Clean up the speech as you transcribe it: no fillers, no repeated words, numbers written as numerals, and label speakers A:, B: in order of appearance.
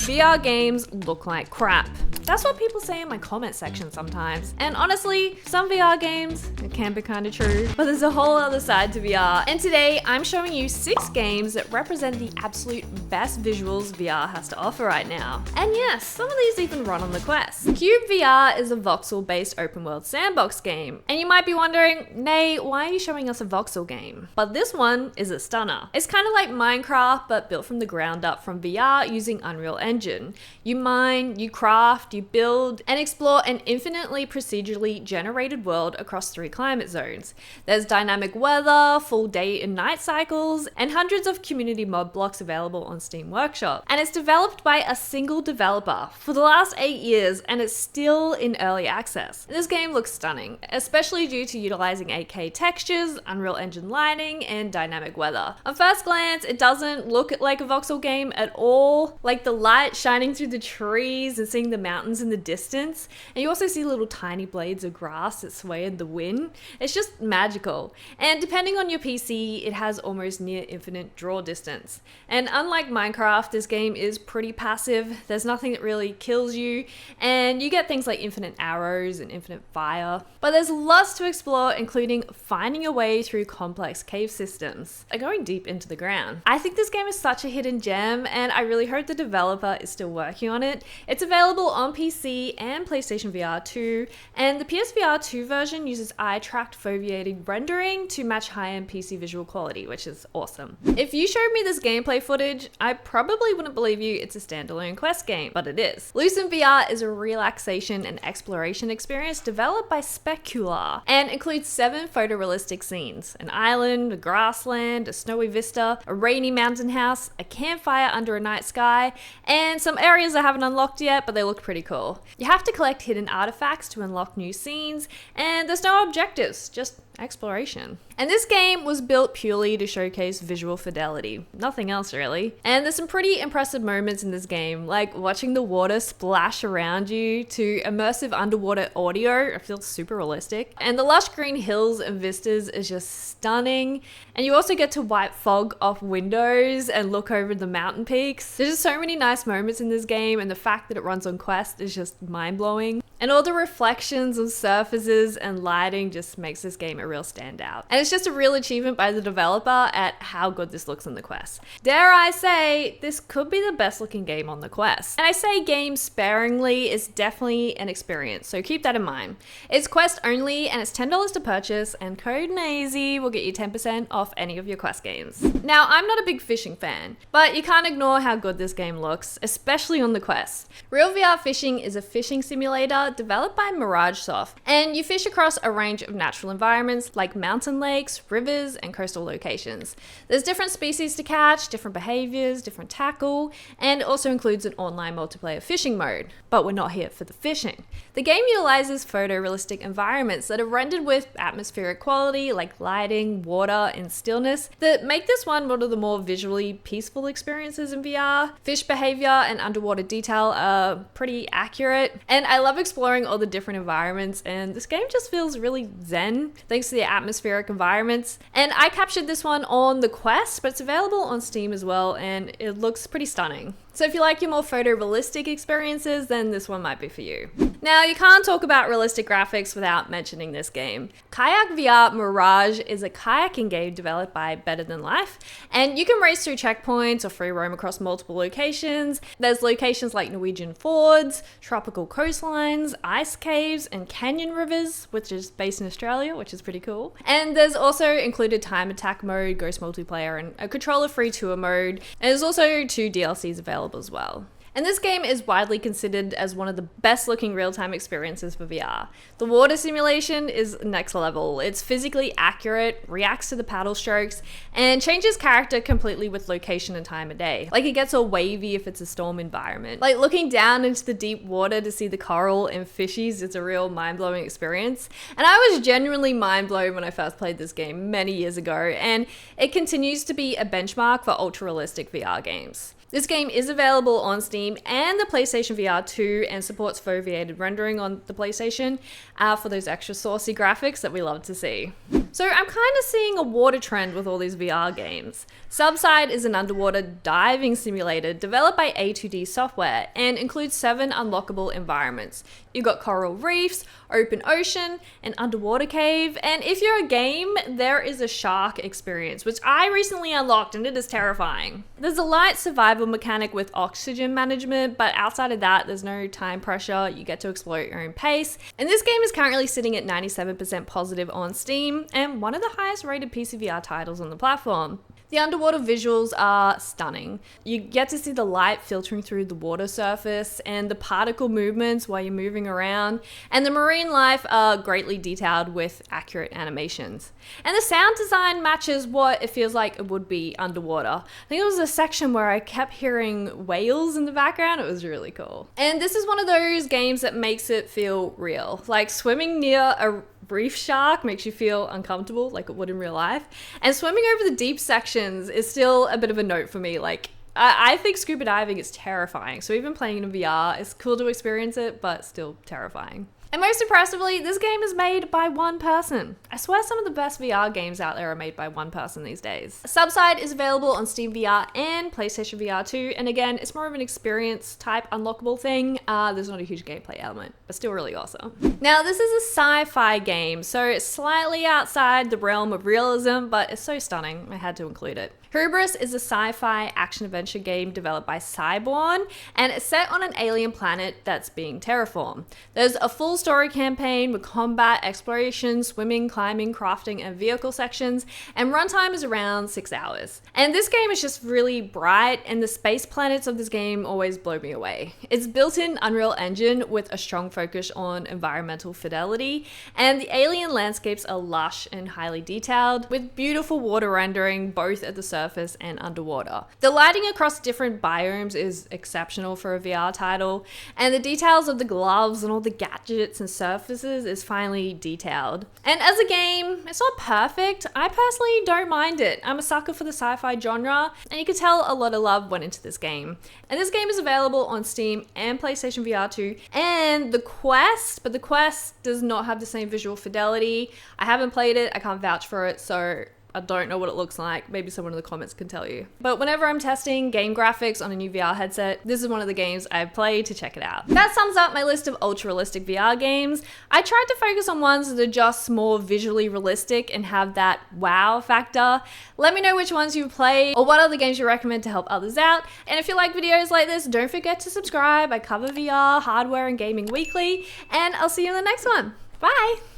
A: VR games look like crap. That's what people say in my comment section sometimes. And honestly, some VR games, it can be kind of true, but there's a whole other side to VR. And today I'm showing you 6 games that represent the absolute best visuals VR has to offer right now. And yes, some of these even run on the Quest. CyubeVR is a voxel-based open world sandbox game. And you might be wondering, Nay, why are you showing us a voxel game? But this one is a stunner. It's kind of like Minecraft, but built from the ground up from VR using Unreal Engine. You mine, you craft, you build, and explore an infinitely procedurally generated world across 3 climate zones. There's dynamic weather, full day and night cycles, and hundreds of community mod blocks available on Steam Workshop. And it's developed by a single developer for the last 8 years, and it's still in early access. This game looks stunning, especially due to utilizing 8K textures, Unreal Engine lighting, and dynamic weather. On first glance, it doesn't look like a voxel game at all, like the light shining through the trees and seeing the mountains in the distance, and you also see little tiny blades of grass that sway in the wind. It's just magical. And depending on your PC, it has almost near infinite draw distance. And unlike Minecraft, this game is pretty passive. There's nothing that really kills you, and you get things like infinite arrows and infinite fire. But there's lots to explore, including finding your way through complex cave systems and going deep into the ground. I think this game is such a hidden gem, and I really hope the developer is still working on it. It's available on PC and PlayStation VR 2, and the PSVR 2 version uses eye-tracked foveated rendering to match high-end PC visual quality, which is awesome. If you showed me this gameplay footage, I probably wouldn't believe you it's a standalone Quest game, but it is. Lucent VR is a relaxation and exploration experience developed by Specular and includes 7 photorealistic scenes: an island, a grassland, a snowy vista, a rainy mountain house, a campfire under a night sky, and some areas I haven't unlocked yet, but they look pretty cool. You have to collect hidden artifacts to unlock new scenes, and there's no objectives, just exploration. And this game was built purely to showcase visual fidelity, nothing else really. And there's some pretty impressive moments in this game, like watching the water splash around you, to immersive underwater audio. It feels super realistic. And the lush green hills and vistas is just stunning. And you also get to wipe fog off windows and look over the mountain peaks. There's just so many nice moments in this game, and the fact that it runs on Quest is just mind-blowing. And all the reflections of surfaces and lighting just makes this game a real standout. And it's just a real achievement by the developer at how good this looks on the Quest. Dare I say, this could be the best looking game on the Quest. And I say game sparingly, it's definitely an experience, so keep that in mind. It's Quest only, and it's $10 to purchase, and code Naysy will get you 10% off any of your Quest games. Now, I'm not a big fishing fan, but you can't ignore how good this game looks, especially on the Quest. Real VR Fishing is a fishing simulator developed by Mirage Soft, and you fish across a range of natural environments like mountain lakes, rivers, and coastal locations. There's different species to catch, different behaviors, different tackle, and it also includes an online multiplayer fishing mode. But we're not here for the fishing. The game utilizes photorealistic environments that are rendered with atmospheric quality like lighting, water, and stillness that make this one of the more visually peaceful experiences in VR. Fish behavior and underwater detail are pretty accurate, and I love exploring all the different environments, and this game just feels really zen thanks to the atmospheric environments. And I captured this one on the Quest, but it's available on Steam as well, and it looks pretty stunning. So if you like your more photorealistic experiences, then this one might be for you. Now, you can't talk about realistic graphics without mentioning this game. Kayak VR Mirage is a kayaking game developed by Better Than Life, and you can race through checkpoints or free roam across multiple locations. There's locations like Norwegian fjords, tropical coastlines, ice caves, and canyon rivers, which is based in Australia, which is pretty cool. And there's also included time attack mode, ghost multiplayer, and a controller-free tour mode. And there's also 2 DLCs available as well. And this game is widely considered as one of the best looking real-time experiences for VR. The water simulation is next level. It's physically accurate, reacts to the paddle strokes, and changes character completely with location and time of day. Like, it gets all wavy if it's a storm environment. Like, looking down into the deep water to see the coral and fishies is a real mind-blowing experience. And I was genuinely mind-blown when I first played this game many years ago, and it continues to be a benchmark for ultra-realistic VR games. This game is available on Steam and the PlayStation VR 2 and supports foveated rendering on the PlayStation for those extra saucy graphics that we love to see. So I'm kind of seeing a water trend with all these VR games. Subside is an underwater diving simulator developed by A2D Software and includes 7 unlockable environments. You've got coral reefs, open ocean, an underwater cave, and if you're a game, there is a shark experience, which I recently unlocked and it is terrifying. There's a light survival mechanic with oxygen management, but outside of that, there's no time pressure. You get to explore at your own pace. And this game is currently sitting at 97% positive on Steam and one of the highest rated PC VR titles on the platform. The underwater visuals are stunning. You get to see the light filtering through the water surface and the particle movements while you're moving around, and the marine life are greatly detailed with accurate animations. And the sound design matches what it feels like it would be underwater. I think there was a section where I kept hearing whales in the background. It was really cool. And this is one of those games that makes it feel real. Like swimming near a reef shark makes you feel uncomfortable like it would in real life. And swimming over the deep sections is still a bit of a note for me. Like, I think scuba diving is terrifying. So even playing in VR, it's cool to experience it, but still terrifying. And most impressively, this game is made by one person. I swear some of the best VR games out there are made by one person these days. Subside is available on Steam VR and PlayStation VR 2, and again, it's more of an experience type unlockable thing. There's not a huge gameplay element, but still really awesome. Now, this is a sci-fi game, so it's slightly outside the realm of realism, but it's so stunning, I had to include it. Hubris is a sci-fi action-adventure game developed by Cyborn, and it's set on an alien planet that's being terraformed. There's a full story campaign with combat, exploration, swimming, climbing, crafting, and vehicle sections, and runtime is around 6 hours. And this game is just really bright, and the space planets of this game always blow me away. It's built in Unreal Engine with a strong focus on environmental fidelity, and the alien landscapes are lush and highly detailed, with beautiful water rendering both at the surface and underwater. The lighting across different biomes is exceptional for a VR title, and the details of the gloves and all the gadgets and surfaces is finely detailed. And as a game, it's not perfect. I personally don't mind it. I'm a sucker for the sci-fi genre, and you can tell a lot of love went into this game. And this game is available on Steam and PlayStation VR 2 and the Quest, but the Quest does not have the same visual fidelity. I haven't played it, I can't vouch for it, so I don't know what it looks like. Maybe someone in the comments can tell you. But whenever I'm testing game graphics on a new VR headset, this is one of the games I play to check it out. That sums up my list of ultra-realistic VR games. I tried to focus on ones that are just more visually realistic and have that wow factor. Let me know which ones you play or what other games you recommend to help others out. And if you like videos like this, don't forget to subscribe. I cover VR, hardware, and gaming weekly, and I'll see you in the next one. Bye!